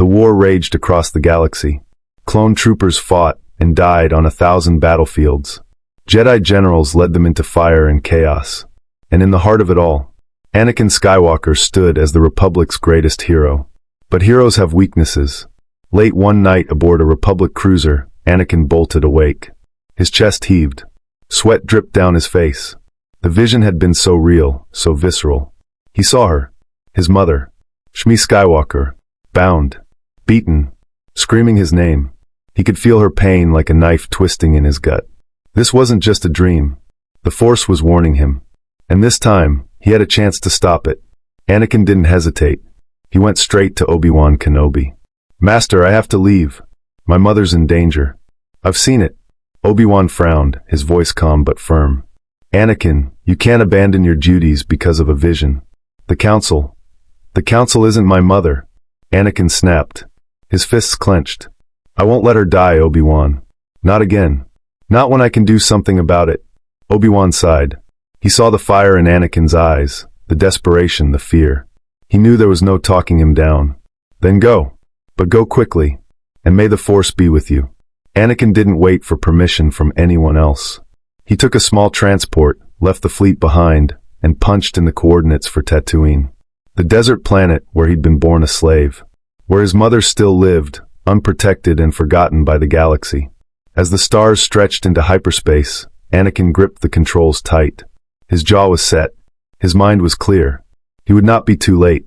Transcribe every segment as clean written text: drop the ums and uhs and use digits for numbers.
The war raged across the galaxy. Clone troopers fought and died on 1,000 battlefields. Jedi generals led them into fire and chaos. And in the heart of it all, Anakin Skywalker stood as the Republic's greatest hero. But heroes have weaknesses. Late one night aboard a Republic cruiser, Anakin bolted awake. His chest heaved. Sweat dripped down his face. The vision had been so real, so visceral. He saw her, his mother, Shmi Skywalker, bound, beaten, screaming his name. He could feel her pain like a knife twisting in his gut. This wasn't just a dream. The Force was warning him. And this time, he had a chance to stop it. Anakin didn't hesitate. He went straight to Obi-Wan Kenobi. "Master, I have to leave. My mother's in danger." "I've seen it." Obi-Wan frowned, his voice calm but firm. "Anakin, you can't abandon your duties because of a vision. The Council isn't my mother." Anakin snapped. His fists clenched. "I won't let her die, Obi-Wan. Not again. Not when I can do something about it." Obi-Wan sighed. He saw the fire in Anakin's eyes, the desperation, the fear. He knew there was no talking him down. "Then go. But go quickly. And may the Force be with you." Anakin didn't wait for permission from anyone else. He took a small transport, left the fleet behind, and punched in the coordinates for Tatooine. The desert planet where he'd been born a slave. Where his mother still lived, unprotected and forgotten by the galaxy. As the stars stretched into hyperspace, Anakin gripped the controls tight. His jaw was set. His mind was clear. He would not be too late.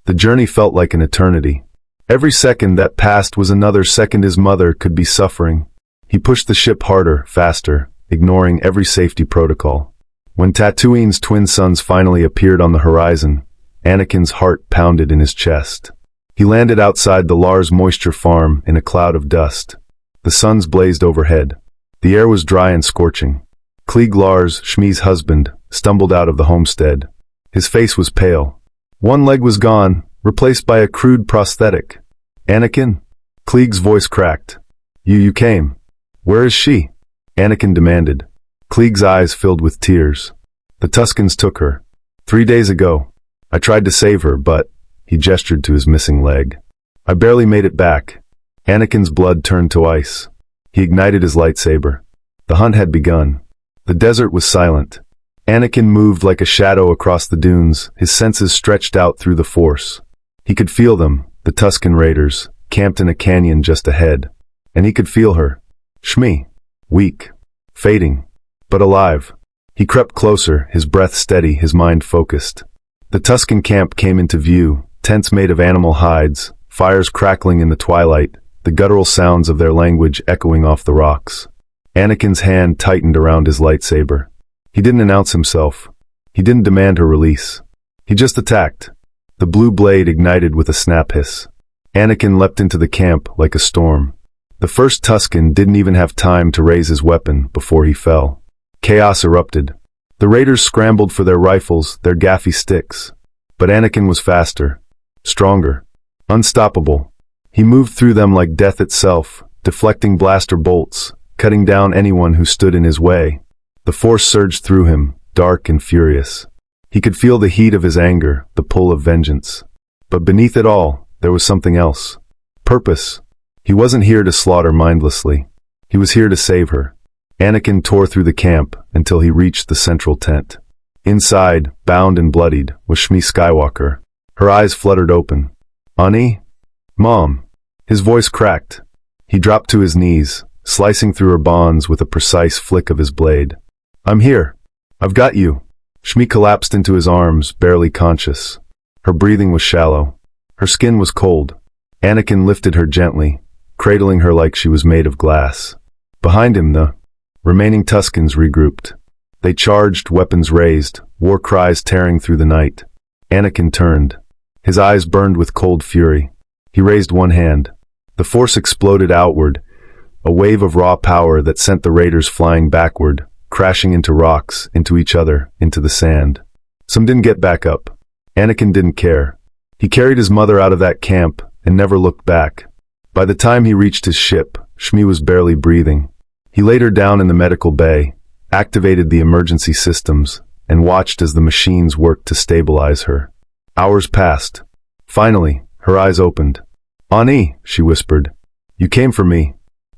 The journey felt like an eternity. Every second that passed was another second his mother could be suffering. He pushed the ship harder, faster, ignoring every safety protocol. When Tatooine's twin suns finally appeared on the horizon, Anakin's heart pounded in his chest. He landed outside the Lars moisture farm in a cloud of dust. The suns blazed overhead. The air was dry and scorching. Klieg Lars, Shmi's husband, stumbled out of the homestead. His face was pale. One leg was gone, replaced by a crude prosthetic. "Anakin?" Klieg's voice cracked. You came. Where is she?" Anakin demanded. Klieg's eyes filled with tears. "The Tuskens took her. 3 days ago. I tried to save her, but..." He gestured to his missing leg. "I barely made it back." Anakin's blood turned to ice. He ignited his lightsaber. The hunt had begun. The desert was silent. Anakin moved like a shadow across the dunes, his senses stretched out through the Force. He could feel them, the Tusken Raiders, camped in a canyon just ahead. And he could feel her. Shmi. Weak. Fading. But alive. He crept closer, his breath steady, his mind focused. The Tusken camp came into view, tents made of animal hides, fires crackling in the twilight, the guttural sounds of their language echoing off the rocks. Anakin's hand tightened around his lightsaber. He didn't announce himself. He didn't demand her release. He just attacked. The blue blade ignited with a snap hiss. Anakin leapt into the camp like a storm. The first Tusken didn't even have time to raise his weapon before he fell. Chaos erupted. The raiders scrambled for their rifles, their gaffy sticks. But Anakin was faster, stronger, unstoppable. He moved through them like death itself, deflecting blaster bolts, cutting down anyone who stood in his way. The Force surged through him, dark and furious. He could feel the heat of his anger, the pull of vengeance. But beneath it all, there was something else. Purpose. He wasn't here to slaughter mindlessly. He was here to save her. Anakin tore through the camp until he reached the central tent. Inside, bound and bloodied, was Shmi Skywalker. Her eyes fluttered open. "Ani? Mom." His voice cracked. He dropped to his knees, slicing through her bonds with a precise flick of his blade. "I'm here. I've got you." Shmi collapsed into his arms, barely conscious. Her breathing was shallow. Her skin was cold. Anakin lifted her gently, cradling her like she was made of glass. Behind him, the remaining Tuskens regrouped. They charged, weapons raised, war cries tearing through the night. Anakin turned. His eyes burned with cold fury. He raised one hand. The Force exploded outward, a wave of raw power that sent the raiders flying backward, crashing into rocks, into each other, into the sand. Some didn't get back up. Anakin didn't care. He carried his mother out of that camp and never looked back. By the time he reached his ship, Shmi was barely breathing. He laid her down in the medical bay, activated the emergency systems, and watched as the machines worked to stabilize her. Hours passed. Finally, her eyes opened. Ani, she whispered. You came for me.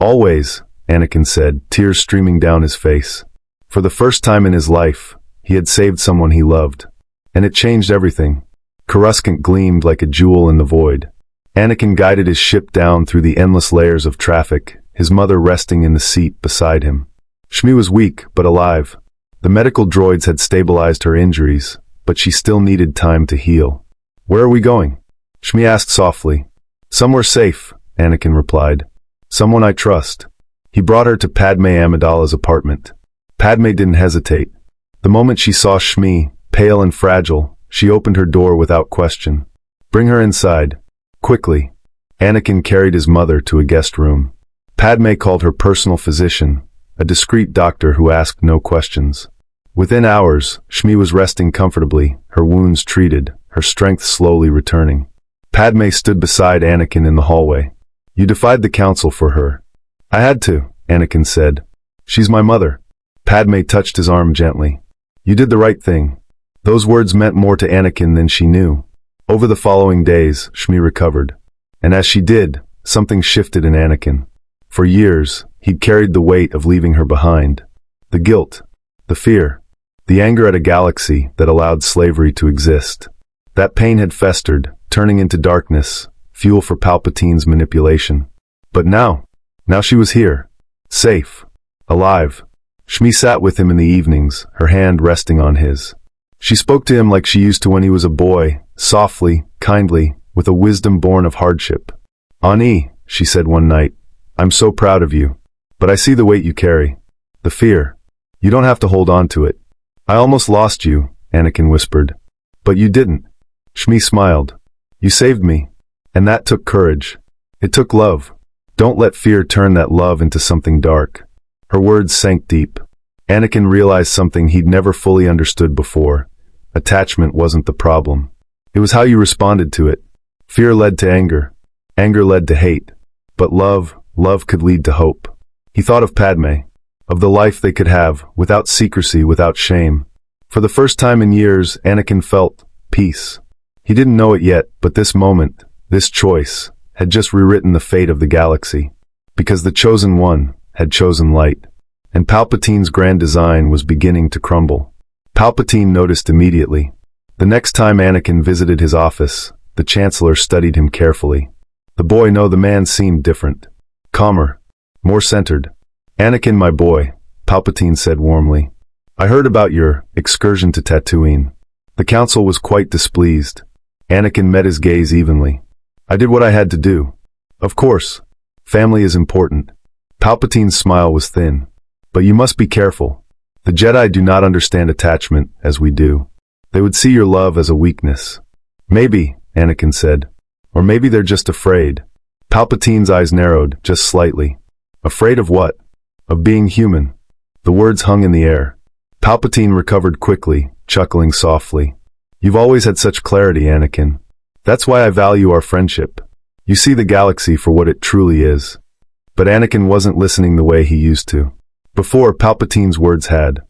Always, Anakin said, tears streaming down his face. For the first time in his life, he had saved someone he loved. And it changed everything. Coruscant gleamed like a jewel in the void. Anakin guided his ship down through the endless layers of traffic, his mother resting in the seat beside him. Shmi was weak, but alive. The medical droids had stabilized her injuries, but she still needed time to heal. Where are we going? Shmi asked softly. Somewhere safe, Anakin replied. Someone I trust. He brought her to Padme Amidala's apartment. Padme didn't hesitate. The moment she saw Shmi, pale and fragile, she opened her door without question. Bring her inside. Quickly. Anakin carried his mother to a guest room. Padme called her personal physician, a discreet doctor who asked no questions. Within hours, Shmi was resting comfortably, her wounds treated, her strength slowly returning. Padme stood beside Anakin in the hallway. You defied the council for her. I had to, Anakin said. She's my mother. Padme touched his arm gently. You did the right thing. Those words meant more to Anakin than she knew. Over the following days, Shmi recovered. And as she did, something shifted in Anakin. For years, he'd carried the weight of leaving her behind. The guilt, the fear, the anger at a galaxy that allowed slavery to exist. That pain had festered, turning into darkness, fuel for Palpatine's manipulation. But now she was here. Safe. Alive. Shmi sat with him in the evenings, her hand resting on his. She spoke to him like she used to when he was a boy, softly, kindly, with a wisdom born of hardship. Ani, she said one night, I'm so proud of you. But I see the weight you carry. The fear. You don't have to hold on to it. I almost lost you, Anakin whispered. But you didn't. Shmi smiled. You saved me. And that took courage. It took love. Don't let fear turn that love into something dark. Her words sank deep. Anakin realized something he'd never fully understood before. Attachment wasn't the problem. It was how you responded to it. Fear led to anger. Anger led to hate. But love could lead to hope. He thought of Padme, of the life they could have, without secrecy, without shame. For the first time in years, Anakin felt peace. He didn't know it yet, but this moment, this choice, had just rewritten the fate of the galaxy. Because the chosen one had chosen light. And Palpatine's grand design was beginning to crumble. Palpatine noticed immediately. The next time Anakin visited his office, the Chancellor studied him carefully. The man seemed different. Calmer. More centered. Anakin, my boy, Palpatine said warmly. I heard about your excursion to Tatooine. The council was quite displeased. Anakin met his gaze evenly. I did what I had to do. Of course. Family is important. Palpatine's smile was thin. But you must be careful. The Jedi do not understand attachment as we do. They would see your love as a weakness. Maybe, Anakin said. Or maybe they're just afraid. Palpatine's eyes narrowed, just slightly. Afraid of what? Of being human. The words hung in the air. Palpatine recovered quickly, chuckling softly. You've always had such clarity, Anakin. That's why I value our friendship. You see the galaxy for what it truly is. But Anakin wasn't listening the way he used to. Before, Palpatine's words had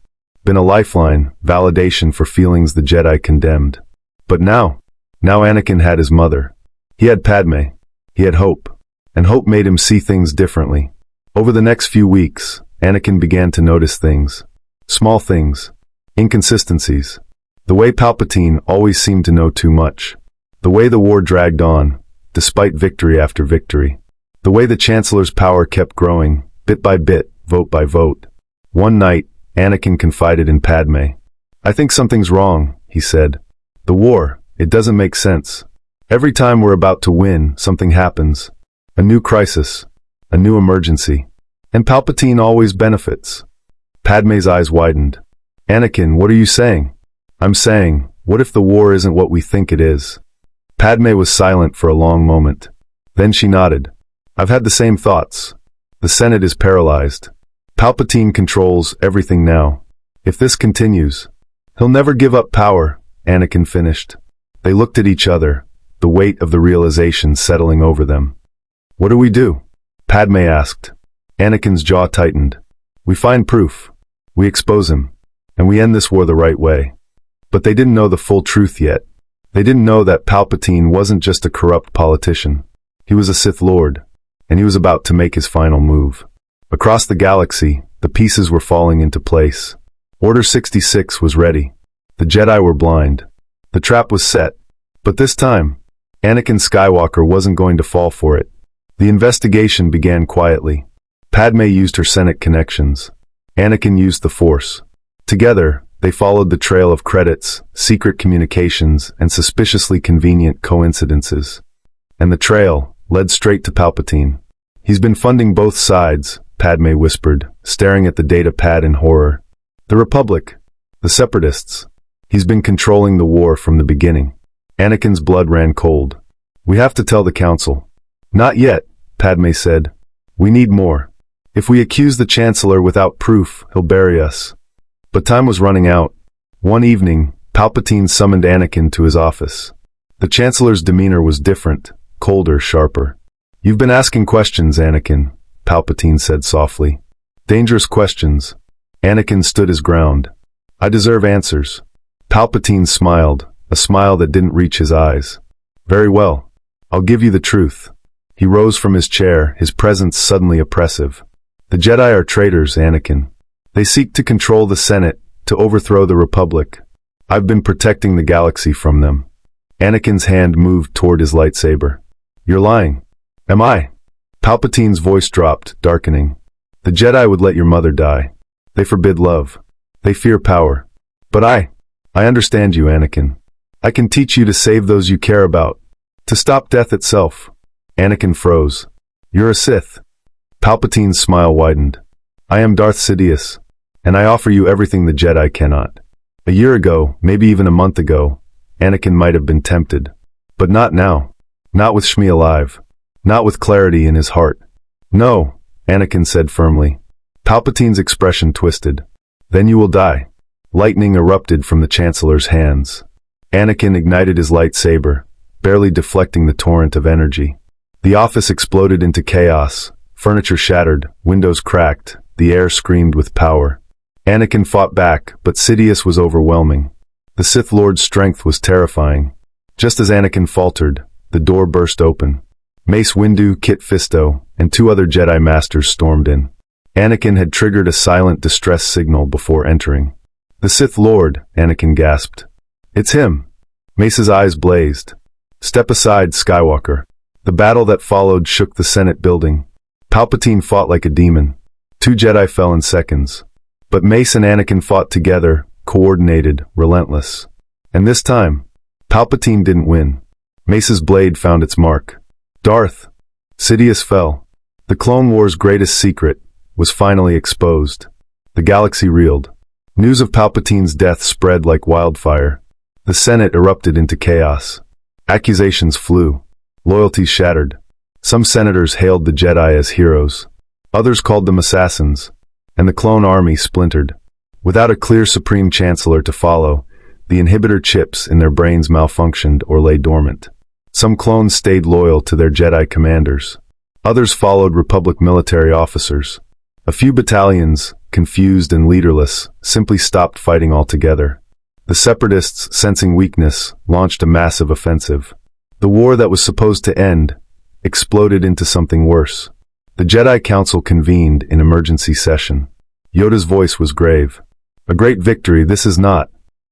been a lifeline, validation for feelings the Jedi condemned. But now Anakin had his mother. He had Padme. He had hope. And hope made him see things differently. Over the next few weeks, Anakin began to notice things. Small things. Inconsistencies. The way Palpatine always seemed to know too much. The way the war dragged on, despite victory after victory. The way the Chancellor's power kept growing, bit by bit, vote by vote. One night, Anakin confided in Padme. I think something's wrong, he said. The war, it doesn't make sense. Every time we're about to win, something happens. A new crisis. A new emergency. And Palpatine always benefits. Padme's eyes widened. Anakin, what are you saying? I'm saying, what if the war isn't what we think it is? Padme was silent for a long moment. Then she nodded. I've had the same thoughts. The Senate is paralyzed. Palpatine controls everything now. If this continues, he'll never give up power, Anakin finished. They looked at each other, the weight of the realization settling over them. What do we do? Padme asked. Anakin's jaw tightened. We find proof. We expose him. And we end this war the right way. But they didn't know the full truth yet. They didn't know that Palpatine wasn't just a corrupt politician. He was a Sith Lord, and he was about to make his final move. Across the galaxy, the pieces were falling into place. Order 66 was ready. The Jedi were blind. The trap was set. But this time, Anakin Skywalker wasn't going to fall for it. The investigation began quietly. Padme used her Senate connections. Anakin used the Force. Together, they followed the trail of credits, secret communications, and suspiciously convenient coincidences. And the trail led straight to Palpatine. He's been funding both sides, Padme whispered, staring at the data pad in horror. The Republic. The Separatists. He's been controlling the war from the beginning. Anakin's blood ran cold. We have to tell the Council. Not yet, Padme said. We need more. If we accuse the Chancellor without proof, he'll bury us. But time was running out. One evening, Palpatine summoned Anakin to his office. The Chancellor's demeanor was different, colder, sharper. You've been asking questions, Anakin, Palpatine said softly. Dangerous questions. Anakin stood his ground. I deserve answers. Palpatine smiled, a smile that didn't reach his eyes. Very well. I'll give you the truth. He rose from his chair, his presence suddenly oppressive. The Jedi are traitors, Anakin. They seek to control the Senate, to overthrow the Republic. I've been protecting the galaxy from them. Anakin's hand moved toward his lightsaber. You're lying. Am I? Palpatine's voice dropped, darkening. The Jedi would let your mother die. They forbid love. They fear power. But I understand you, Anakin. I can teach you to save those you care about. To stop death itself. Anakin froze. You're a Sith. Palpatine's smile widened. I am Darth Sidious, and I offer you everything the Jedi cannot. A year ago, maybe even a month ago, Anakin might have been tempted. But not now. Not with Shmi alive. Not with clarity in his heart. No, Anakin said firmly. Palpatine's expression twisted. Then you will die. Lightning erupted from the Chancellor's hands. Anakin ignited his lightsaber, barely deflecting the torrent of energy. The office exploded into chaos. Furniture shattered, windows cracked, the air screamed with power. Anakin fought back, but Sidious was overwhelming. The Sith Lord's strength was terrifying. Just as Anakin faltered, the door burst open. Mace Windu, Kit Fisto, and 2 other Jedi Masters stormed in. Anakin had triggered a silent distress signal before entering. The Sith Lord, Anakin gasped. It's him. Mace's eyes blazed. Step aside, Skywalker. The battle that followed shook the Senate building. Palpatine fought like a demon. 2 Jedi fell in seconds. But Mace and Anakin fought together, coordinated, relentless. And this time, Palpatine didn't win. Mace's blade found its mark. Darth. Sidious fell. The Clone Wars' greatest secret was finally exposed. The galaxy reeled. News of Palpatine's death spread like wildfire. The Senate erupted into chaos. Accusations flew. Loyalties shattered. Some senators hailed the Jedi as heroes. Others called them assassins. And the clone army splintered. Without a clear Supreme Chancellor to follow, the inhibitor chips in their brains malfunctioned or lay dormant. Some clones stayed loyal to their Jedi commanders. Others followed Republic military officers. A few battalions, confused and leaderless, simply stopped fighting altogether. The Separatists, sensing weakness, launched a massive offensive. The war that was supposed to end exploded into something worse. The Jedi Council convened in emergency session. Yoda's voice was grave. A great victory this is not.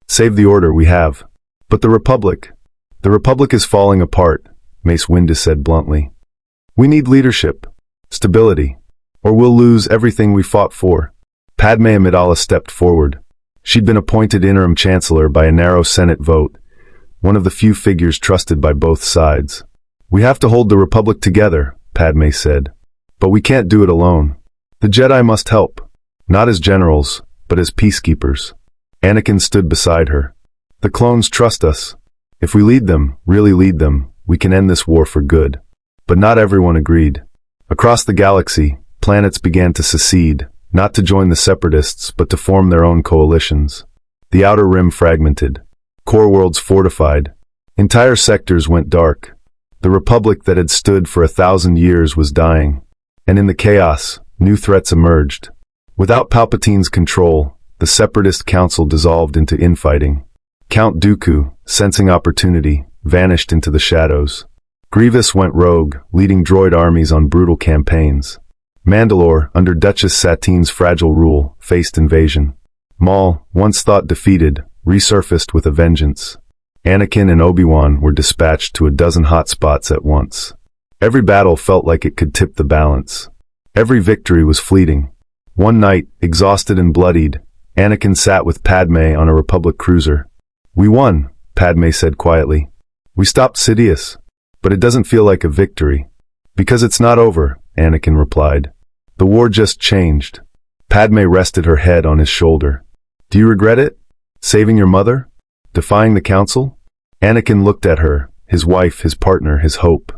Save the order we have. But the Republic is falling apart, Mace Windu said bluntly. We need leadership, stability, or we'll lose everything we fought for. Padme Amidala stepped forward. She'd been appointed interim chancellor by a narrow Senate vote, one of the few figures trusted by both sides. We have to hold the Republic together, Padme said. But we can't do it alone. The Jedi must help, not as generals, but as peacekeepers. Anakin stood beside her. The clones trust us. If we lead them, really lead them, we can end this war for good. But not everyone agreed. Across the galaxy, planets began to secede, not to join the Separatists, but to form their own coalitions. The outer rim fragmented. Core worlds fortified. Entire sectors went dark. The Republic that had stood for 1,000 years was dying. And in the chaos, new threats emerged. Without Palpatine's control, the Separatist Council dissolved into infighting. Count Dooku, sensing opportunity, vanished into the shadows. Grievous went rogue, leading droid armies on brutal campaigns. Mandalore, under Duchess Satine's fragile rule, faced invasion. Maul, once thought defeated, resurfaced with a vengeance. Anakin and Obi-Wan were dispatched to a dozen hotspots at once. Every battle felt like it could tip the balance. Every victory was fleeting. One night, exhausted and bloodied, Anakin sat with Padme on a Republic cruiser. "We won," Padme said quietly. "We stopped Sidious. But it doesn't feel like a victory." "Because it's not over," Anakin replied. "The war just changed." Padme rested her head on his shoulder. "Do you regret it? Saving your mother? Defying the council?" Anakin looked at her, his wife, his partner, his hope.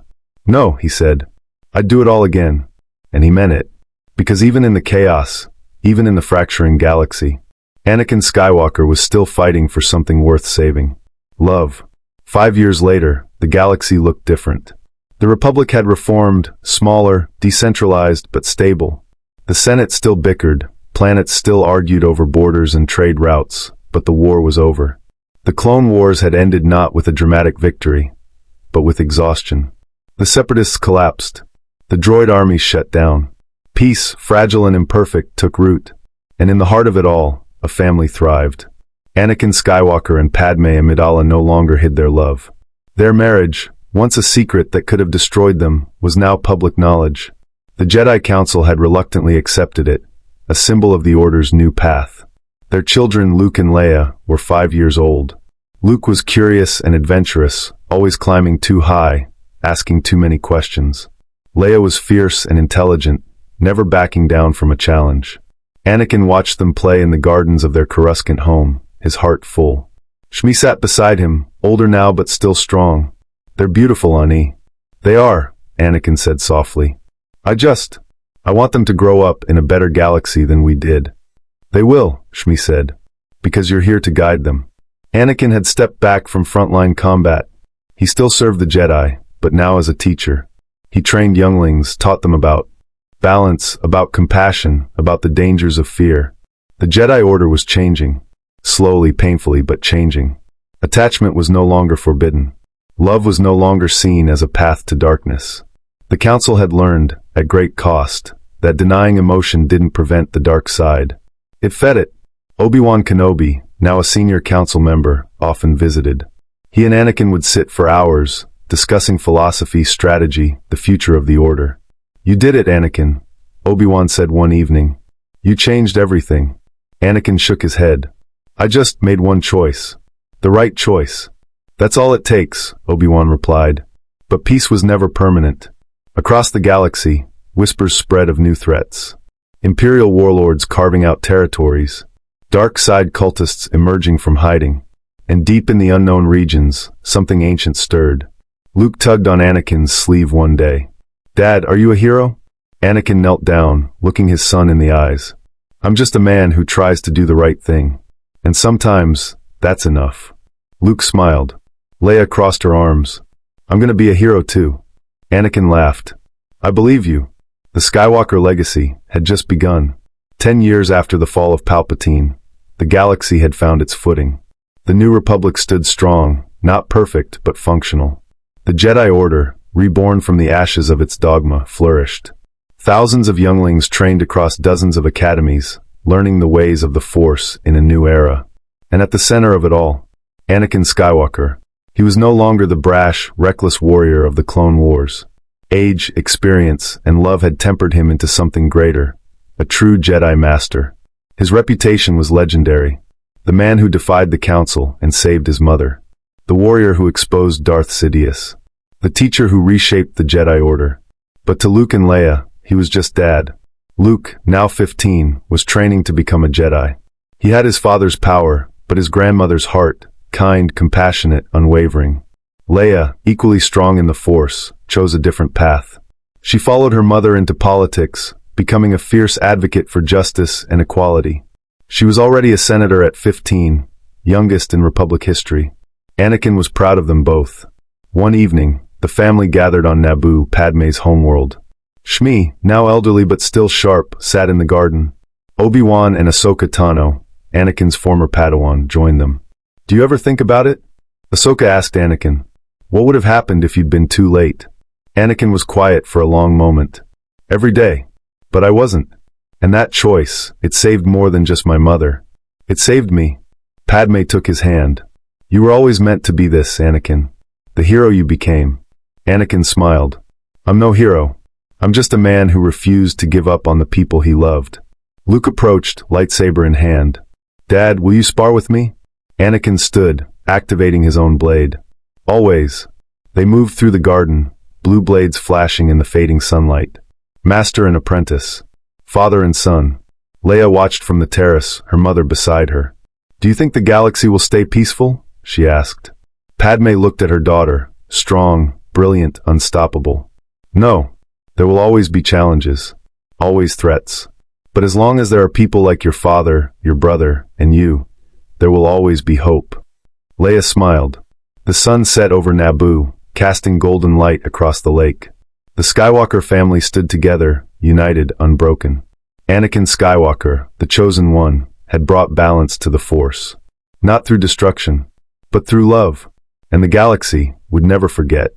"No," he said. "I'd do it all again." And he meant it. Because even in the chaos, even in the fracturing galaxy, Anakin Skywalker was still fighting for something worth saving. Love. 5 years later, the galaxy looked different. The Republic had reformed, smaller, decentralized, but stable. The Senate still bickered, planets still argued over borders and trade routes, but the war was over. The Clone Wars had ended not with a dramatic victory, but with exhaustion. The Separatists collapsed. The droid armies shut down. Peace, fragile and imperfect, took root. And in the heart of it all, a family thrived. Anakin Skywalker and Padme Amidala no longer hid their love. Their marriage, once a secret that could have destroyed them, was now public knowledge. The Jedi Council had reluctantly accepted it, a symbol of the Order's new path. Their children, Luke and Leia, were 5 years old. Luke was curious and adventurous, always climbing too high, asking too many questions. Leia was fierce and intelligent, never backing down from a challenge. Anakin watched them play in the gardens of their Coruscant home, his heart full. Shmi sat beside him, older now but still strong. "They're beautiful, Ani." "They are," Anakin said softly. I want them to grow up in a better galaxy than we did." "They will," Shmi said, "because you're here to guide them." Anakin had stepped back from frontline combat. He still served the Jedi, but now as a teacher. He trained younglings, taught them about balance, about compassion, about the dangers of fear. The Jedi Order was changing. Slowly, painfully, but changing. Attachment was no longer forbidden. Love was no longer seen as a path to darkness. The Council had learned, at great cost, that denying emotion didn't prevent the dark side. It fed it. Obi-Wan Kenobi, now a senior council member, often visited. He and Anakin would sit for hours, discussing philosophy, strategy, the future of the Order. "You did it, Anakin," Obi-Wan said one evening. "You changed everything." Anakin shook his head. "I just made one choice. The right choice." "That's all it takes," Obi-Wan replied. But peace was never permanent. Across the galaxy, whispers spread of new threats. Imperial warlords carving out territories. Dark side cultists emerging from hiding. And deep in the unknown regions, something ancient stirred. Luke tugged on Anakin's sleeve one day. "Dad, are you a hero?" Anakin knelt down, looking his son in the eyes. "I'm just a man who tries to do the right thing. And sometimes, that's enough." Luke smiled. Leia crossed her arms. "I'm gonna be a hero too." Anakin laughed. "I believe you." The Skywalker legacy had just begun. 10 years after the fall of Palpatine, the galaxy had found its footing. The New Republic stood strong, not perfect, but functional. The Jedi Order, reborn from the ashes of its dogma, flourished. Thousands of younglings trained across dozens of academies, learning the ways of the Force in a new era. And at the center of it all, Anakin Skywalker. He was no longer the brash, reckless warrior of the Clone Wars. Age, experience, and love had tempered him into something greater, a true Jedi Master. His reputation was legendary. The man who defied the Council and saved his mother. The warrior who exposed Darth Sidious. The teacher who reshaped the Jedi Order. But to Luke and Leia, he was just Dad. Luke, now 15, was training to become a Jedi. He had his father's power, but his grandmother's heart, kind, compassionate, unwavering. Leia, equally strong in the Force, chose a different path. She followed her mother into politics, becoming a fierce advocate for justice and equality. She was already a senator at 15, youngest in Republic history. Anakin was proud of them both. One evening, the family gathered on Naboo, Padme's homeworld. Shmi, now elderly but still sharp, sat in the garden. Obi-Wan and Ahsoka Tano, Anakin's former Padawan, joined them. "Do you ever think about it?" Ahsoka asked Anakin. "What would have happened if you'd been too late?" Anakin was quiet for a long moment. Every day. But I wasn't. And that choice, it saved more than just my mother. It saved me. Padme took his hand. You were always meant to be this, Anakin. The hero you became. Anakin smiled. I'm no hero. I'm just a man who refused to give up on the people he loved. Luke approached, lightsaber in hand. Dad, will you spar with me? Anakin stood, activating his own blade. Always. They moved through the garden, blue blades flashing in the fading sunlight. Master and apprentice. Father and son. Leia watched from the terrace, her mother beside her. Do you think the galaxy will stay peaceful? She asked. Padme looked at her daughter, strong, brilliant, unstoppable. No. There will always be challenges. Always threats. But as long as there are people like your father, your brother, and you, there will always be hope. Leia smiled. The sun set over Naboo, casting golden light across the lake. The Skywalker family stood together, united, unbroken. Anakin Skywalker, the chosen one, had brought balance to the Force. Not through destruction, but through love. And the galaxy would never forget.